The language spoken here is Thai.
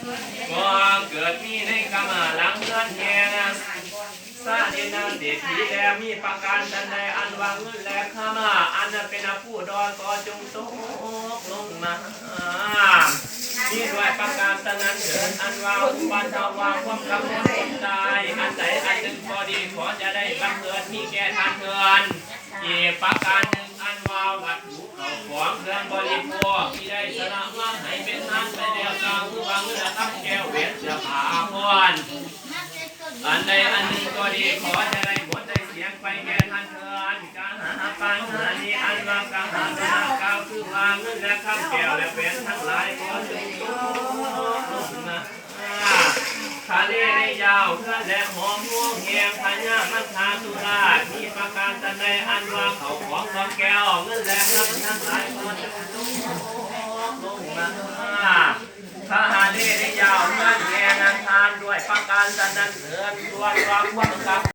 บ่เกิดมีในกรรมหลังเงินแห่งซาดินันเดชทีแล้วมีประการใดอันวางเงินและข้ามาอันเป็นผู้ดอนก็จงตกลงมาที่ด้วยประการนั้นเถิดอันวางวันเทวาความกำหนดตายอันใดอันหนึ่งพอดีขอจะได้บังเกิดมีแก่ท่านเถิดอีกประการหนึ่งอันวาวัตถุเข้าของเครื่องบริโภคที่ได้สละมาให้เป็นทานไปแล้วกลางวางเงินทับแก้วเวทเสื้อผ้าพรอันใดอันหนึ่งก็ดีขอจะได้หมดได้เสียงไปแก่ท่านเถิดการหาปัญหานี้อันวางการหาหน้ากล่าวคือวางเงินและข้ามแก้วและเวททั้งหลายขอจงลงมาทะเลได้ยาวเพื่อและหอมห่วงแหงพญามันทาสุรามีประการใดอันวางเขาของของแก้วเงินและข้ามทั้งหลายขอจงลงมาพระหาเลได้ยาวเพื่อแหงทานด้วยประการนั้นเถิดตัวความกับ